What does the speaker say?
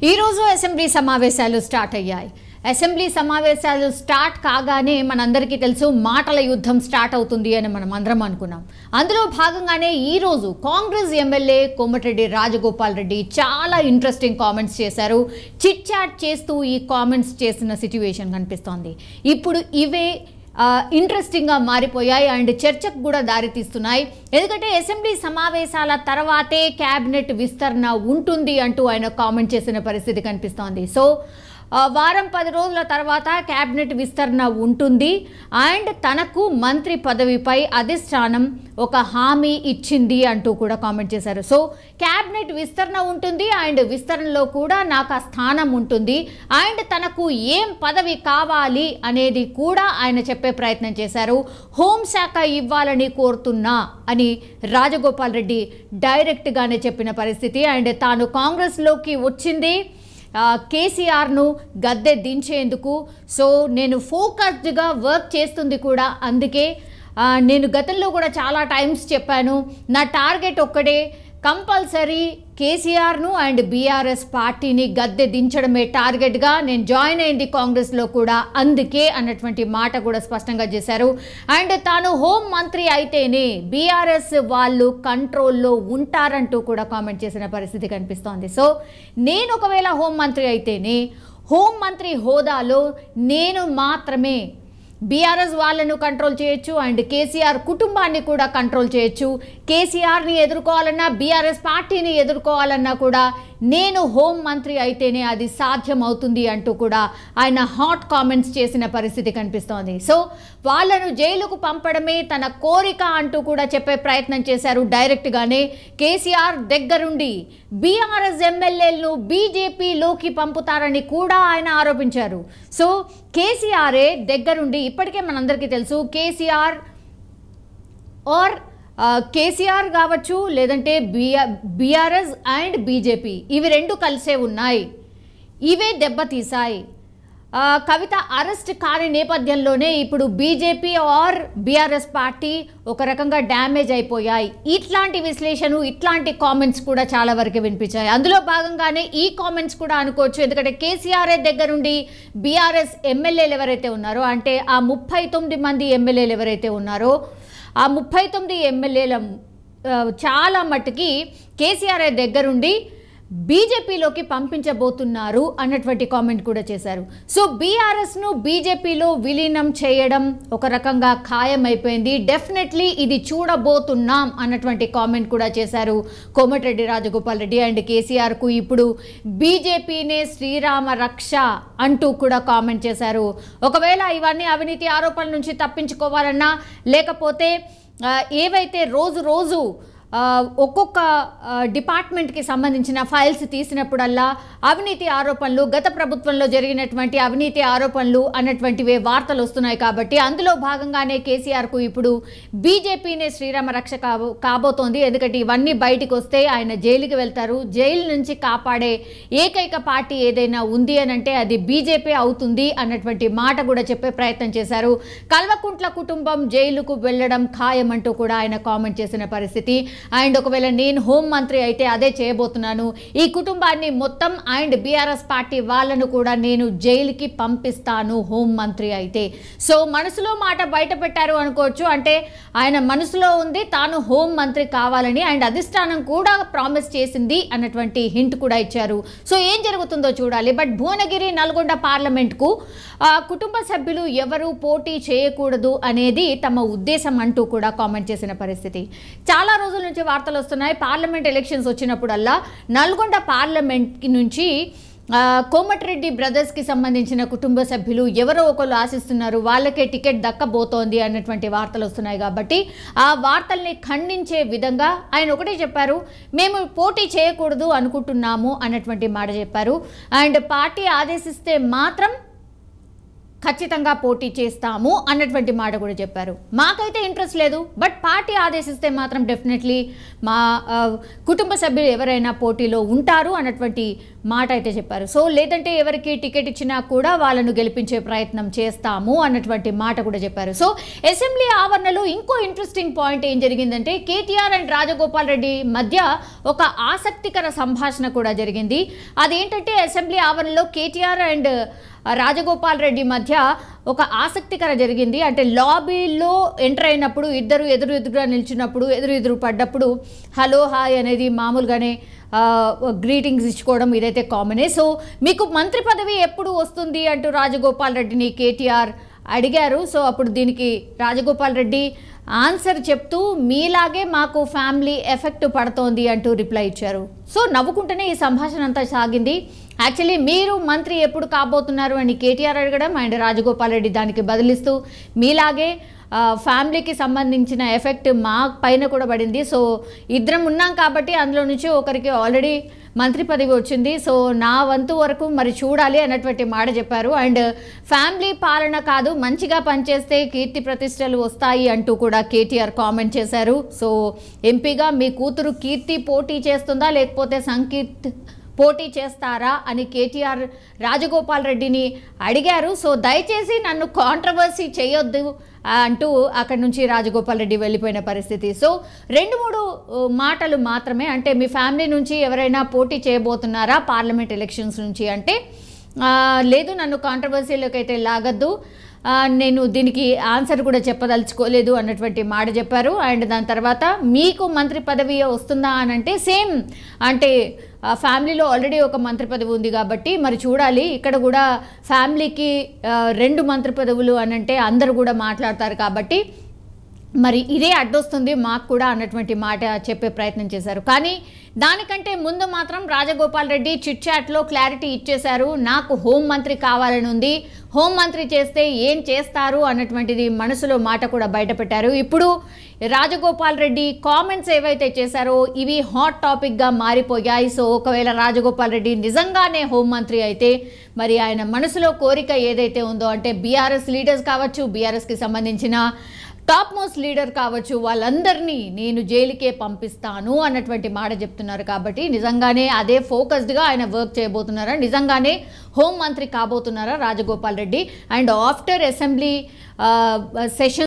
ఈ రోజు అసెంబ్లీ సమావేశాలు స్టార్ట్ అయ్యాయి. అసెంబ్లీ సమావేశాలు స్టార్ట్ కాగానే మనందరికీ తెలుసు మాటల యుద్ధం స్టార్ట్ అవుతుంది అని మనం అందరం అనుకున్నాం. అందులో భాగంగానే ఈ రోజు కాంగ్రెస్ ఎమ్మెల్యే కోమటిరెడ్డి రాజగోపాల్ రెడ్డి చాలా ఇంట్రెస్టింగ్ కామెంట్స్ చేశారు. చిట్ చాట్ చేస్తూ ఈ కామెంట్స్ చేసిన సిట్యుయేషన్ కనిపిస్తోంది. ఇప్పుడు ఇవే ఇంట్రెస్టింగ్గా మారిపోయాయి అండ్ చర్చకు కూడా దారితీస్తున్నాయి. ఎందుకంటే అసెంబ్లీ సమావేశాల తర్వాతే క్యాబినెట్ విస్తరణ ఉంటుంది అంటూ ఆయన కామెంట్ చేసిన పరిస్థితి కనిపిస్తోంది. సో వారం 10 రోజుల తర్వాత క్యాబినెట్ విస్తరణ ఉంటుంది అండ్ తనకు మంత్రి పదవిపై అధిష్టానం ఒక హామీ ఇచ్చింది అంటూ కూడా కామెంట్ చేశారు. సో క్యాబినెట్ విస్తరణ ఉంటుంది అండ్ విస్తరణలో కూడా నాకు ఆ స్థానం ఉంటుంది అండ్ తనకు ఏం పదవి కావాలి అనేది కూడా ఆయన చెప్పే ప్రయత్నం చేశారు. హోంశాఖ ఇవ్వాలని కోరుతున్నా అని రాజగోపాల్ రెడ్డి డైరెక్ట్గానే చెప్పిన పరిస్థితి. అండ్ తాను కాంగ్రెస్లోకి వచ్చింది కేసీఆర్ను గద్దె దించేందుకు. సో నేను ఫోకస్డ్గా వర్క్ చేస్తుంది కూడా అందుకే. నేను గతంలో కూడా చాలా టైమ్స్ చెప్పాను, నా టార్గెట్ ఒక్కడే, కంపల్సరీ కేసీఆర్ను అండ్ బీఆర్ఎస్ పార్టీని గద్దె దించడమే టార్గెట్గా నేను జాయిన్ అయింది కాంగ్రెస్లో కూడా అందుకే అన్నటువంటి మాట కూడా స్పష్టంగా చేశారు. అండ్ తాను హోం మంత్రి అయితేనే బీఆర్ఎస్ వాళ్ళు కంట్రోల్లో ఉంటారంటూ కూడా కామెంట్ చేసిన పరిస్థితి కనిపిస్తోంది. సో నేను ఒకవేళ హోం మంత్రి అయితేనే హోం మంత్రి హోదాలో నేను మాత్రమే బీఆర్ఎస్ వాళ్ళను కంట్రోల్ చేయొచ్చు అండ్ కేసీఆర్ కుటుంబాన్ని కూడా కంట్రోల్ చేయొచ్చు. కేసీఆర్ని ఎదుర్కోవాలన్నా బీఆర్ఎస్ పార్టీని ఎదుర్కోవాలన్నా కూడా నేను హోం మంత్రి అయితేనే అది సాధ్యం అవుతుంది అంటూ కూడా ఆయన హాట్ కామెంట్స్ చేసిన పరిస్థితి కనిపిస్తోంది. సో వాళ్ళను జైలుకు పంపడమే తన కోరిక అంటూ కూడా చెప్పే ప్రయత్నం చేశారు డైరెక్ట్గానే. కేసీఆర్ దగ్గరుండి బీఆర్ఎస్ ఎమ్మెల్యేలను బీజేపీలోకి పంపుతారని కూడా ఆయన ఆరోపించారు. సో కేసీఆరే దగ్గరుండి, ఇప్పటికే మనందరికీ తెలుసు కేసీఆర్ కేసీఆర్ కావచ్చు లేదంటే బీఆర్ఎస్ అండ్ బీజేపీ ఇవి రెండు కలిసే ఉన్నాయి, ఇవే దెబ్బతీశాయి. కవిత అరెస్ట్ కాని నేపథ్యంలోనే ఇప్పుడు బీజేపీ ఆర్ బీఆర్ఎస్ పార్టీ ఒక రకంగా డ్యామేజ్ అయిపోయాయి. ఇట్లాంటి విశ్లేషణ ఇట్లాంటి కామెంట్స్ కూడా చాలా వరకు వినిపించాయి. అందులో భాగంగానే ఈ కామెంట్స్ కూడా అనుకోవచ్చు. ఎందుకంటే కేసీఆర్ దగ్గరుండి బీఆర్ఎస్ ఎమ్మెల్యేలు ఎవరైతే ఉన్నారో, అంటే ఆ 39 మంది ఎమ్మెల్యేలు ఎవరైతే ఉన్నారో ఆ 39 ఎమ్మెల్యేల చాలా మట్టుకి కేసీఆర్ దగ్గరుండి బీజేపీలోకి పంపించబోతున్నారు అన్నటువంటి కామెంట్ కూడా చేశారు. సో బీఆర్ఎస్ను బీజేపీలో విలీనం చేయడం ఒక రకంగా ఖాయమైపోయింది, డెఫినెట్లీ ఇది చూడబోతున్నాం అన్నటువంటి కామెంట్ కూడా చేశారు కోమటిరెడ్డి రాజగోపాల్ రెడ్డి. అండ్ కేసీఆర్కు ఇప్పుడు బీజేపీనే శ్రీరామ రక్ష అంటూ కూడా కామెంట్ చేశారు. ఒకవేళ ఇవన్నీ అవినీతి ఆరోపణల నుంచి తప్పించుకోవాలన్నా లేకపోతే ఏవైతే రోజు ఒక్కొక్క డిపార్ట్మెంట్కి సంబంధించిన ఫైల్స్ తీసినప్పుడల్లా అవినీతి ఆరోపణలు, గత ప్రభుత్వంలో జరిగినటువంటి అవినీతి ఆరోపణలు అన్నటువంటివే వార్తలు వస్తున్నాయి. కాబట్టి అందులో భాగంగానే కేసీఆర్కు ఇప్పుడు బీజేపీనే శ్రీరామ రక్ష కాబోతోంది. ఎందుకంటే ఇవన్నీ బయటికి వస్తే ఆయన జైలుకి వెళ్తారు. జైలు నుంచి కాపాడే ఏకైక పార్టీ ఏదైనా ఉంది అని అంటే అది బీజేపీ అవుతుంది అన్నటువంటి మాట కూడా చెప్పే ప్రయత్నం చేశారు. కల్వకుంట్ల కుటుంబం జైలుకు వెళ్ళడం ఖాయం అంటూ కూడా ఆయన కామెంట్ చేసిన పరిస్థితి. అండ్ ఒకవేళ నేను హోం మంత్రి అయితే అదే చేయబోతున్నాను, ఈ కుటుంబాన్ని మొత్తం అండ్ బీఆర్ఎస్ పార్టీ వాళ్ళను కూడా నేను జైలుకి పంపిస్తాను హోం మంత్రి అయితే. సో మనసులో మాట బయట పెట్టారు అనుకోవచ్చు. అంటే ఆయన మనసులో ఉంది తాను హోం మంత్రి కావాలని అండ్ అధిష్టానం కూడా ప్రామిస్ చేసింది అన్నటువంటి హింట్ కూడా ఇచ్చారు. సో ఏం జరుగుతుందో చూడాలి. బట్ భువనగిరి నల్గొండ పార్లమెంట్కు కుటుంబ సభ్యులు ఎవరు పోటీ చేయకూడదు అనేది తమ ఉద్దేశం అంటూ కూడా కామెంట్ చేసిన పరిస్థితి. చాలా రోజుల నుంచి వార్తలు వస్తున్నాయి. పార్లమెంట్ ఎలక్షన్స్ వచ్చినప్పుడల్లా నల్గొండ పార్లమెంట్ నుంచి కోమటిరెడ్డి బ్రదర్స్కి సంబంధించిన కుటుంబ సభ్యులు ఎవరో ఒకరు ఆశిస్తున్నారు, వాళ్ళకే టికెట్ దక్కబోతోంది అన్నటువంటి వార్తలు వస్తున్నాయి. కాబట్టి ఆ వార్తల్ని ఖండించే విధంగా ఆయన ఒకటే చెప్పారు, మేము పోటీ చేయకూడదు అనుకుంటున్నాము అన్నటువంటి మాట చెప్పారు. అండ్ పార్టీ ఆదేశిస్తే మాత్రం ఖచ్చితంగా పోటీ చేస్తాము అన్నటువంటి మాట కూడా చెప్పారు. మాకైతే ఇంట్రెస్ట్ లేదు, బట్ పార్టీ ఆదేశిస్తే మాత్రం డెఫినెట్లీ మా కుటుంబ సభ్యులు ఎవరైనా పోటీలో ఉంటారు అన్నటువంటి మాట అయితే చెప్పారు. సో లేదంటే ఎవరికి టికెట్ ఇచ్చినా కూడా వాళ్ళను గెలిపించే ప్రయత్నం చేస్తాము అన్నటువంటి మాట కూడా చెప్పారు. సో అసెంబ్లీ ఆవరణలో ఇంకో ఇంట్రెస్టింగ్ పాయింట్ ఏం జరిగిందంటే కేటీఆర్ అండ్ రాజగోపాల్ రెడ్డి మధ్య ఒక ఆసక్తికర సంభాషణ కూడా జరిగింది. అదేంటంటే అసెంబ్లీ ఆవరణలో కేటీఆర్ అండ్ రాజగోపాల్ రెడ్డి మధ్య ఒక ఆసక్తికర జరిగింది. అంటే లాబీలో ఎంటర్ అయినప్పుడు ఇద్దరు ఎదురుగా నిల్చున్నప్పుడు ఎదురు పడ్డప్పుడు హలో హాయ్ అనేది మామూలుగానే గ్రీటింగ్స్ ఇచ్చుకోవడం ఇదైతే కామనే. సో మీకు మంత్రి పదవి ఎప్పుడు వస్తుంది అంటూ రాజగోపాల్ రెడ్డిని కేటీఆర్ అడిగారు. సో అప్పుడు దీనికి రాజగోపాల్ రెడ్డి ఆన్సర్ చెప్తూ మీలాగే మాకు ఫ్యామిలీ ఎఫెక్ట్ పడుతోంది అంటూ రిప్లై ఇచ్చారు. సో నవ్వుకుంటూనే ఈ సంభాషణ అంతా సాగింది. యాక్చువల్లీ మీరు మంత్రి ఎప్పుడు కాబోతున్నారు అని కేటీఆర్ అడగడం అండ్ రాజగోపాల్ రెడ్డి దానికి బదిలిస్తూ మీలాగే ఫ్యామిలీకి సంబంధించిన ఎఫెక్ట్ మా పైన కూడా పడింది. సో ఇద్దరం ఉన్నాం కాబట్టి అందులో నుంచి ఒకరికి ఆల్రెడీ మంత్రి పదవి వచ్చింది. సో నా వంతు వరకు మరి చూడాలి అన్నటువంటి మాట చెప్పారు. అండ్ ఫ్యామిలీ పాలన కాదు, మంచిగా పనిచేస్తే కీర్తి ప్రతిష్టలు వస్తాయి అంటూ కూడా కేటీఆర్ కామెంట్ చేశారు. సో ఎంపీగా మీ కూతురు కీర్తి పోటీ చేస్తుందా లేకపోతే సంకీర్తి పోటీ చేస్తారా అని కేటీఆర్ రాజగోపాల్ రెడ్డిని అడిగారు. సో దయచేసి నన్ను కాంట్రవర్సీ చేయొద్దు అంటూ అక్కడి నుంచి రాజగోపాల్ రెడ్డి వెళ్ళిపోయిన పరిస్థితి. సో 2-3 మాటలు మాత్రమే. అంటే మీ ఫ్యామిలీ నుంచి ఎవరైనా పోటీ చేయబోతున్నారా పార్లమెంట్ ఎలక్షన్స్ నుంచి అంటే లేదు, నన్ను కాంట్రవర్సీలోకి అయితే లాగద్దు, నేను దీనికి ఆన్సర్ కూడా చెప్పదలుచుకోలేదు అన్నటువంటి మాట చెప్పారు. అండ్ దాని తర్వాత మీకు మంత్రి పదవి వస్తుందా అని అంటే సేమ్, అంటే ఫ్యామిలీలో ఆల్రెడీ ఒక మంత్రి పదవి ఉంది కాబట్టి మరి చూడాలి. ఇక్కడ కూడా ఫ్యామిలీకి 2 మంత్రి పదవులు అని అంటే అందరూ కూడా మాట్లాడతారు కాబట్టి మరి ఇదే అడ్డొస్తుంది మాకు కూడా అన్నటువంటి మాట చెప్పే ప్రయత్నం చేశారు. కానీ దానికంటే ముందు మాత్రం రాజగోపాల్ రెడ్డి చిట్ చాట్లో క్లారిటీ ఇచ్చేశారు. నాకు హోంమంత్రి కావాలని ఉంది, హోంమంత్రి చేస్తే ఏం చేస్తారు అన్నటువంటిది మనసులో మాట కూడా బయటపెట్టారు. ఇప్పుడు రాజగోపాల్ రెడ్డి కామెంట్స్ ఏవైతే చేశారో ఇవి హాట్ టాపిక్గా మారిపోయాయి. సో ఒకవేళ రాజగోపాల్ రెడ్డి నిజంగానే హోంమంత్రి అయితే మరి ఆయన మనసులో కోరిక ఏదైతే ఉందో అంటే బీఆర్ఎస్ లీడర్స్ కావచ్చు, బీఆర్ఎస్కి సంబంధించిన టాప్ మోస్ట్ లీడర్ కావచ్చు, వాళ్ళందరినీ నేను జైలుకే పంపిస్తాను అన్నటువంటి మాట చెప్తున్నారు. కాబట్టి నిజంగానే అదే ఫోకస్డ్గా ఆయన వర్క్ చేయబోతున్నారా, నిజంగానే హోం మంత్రి కాబోతున్నారా Rajagopal Reddy. And after assembly session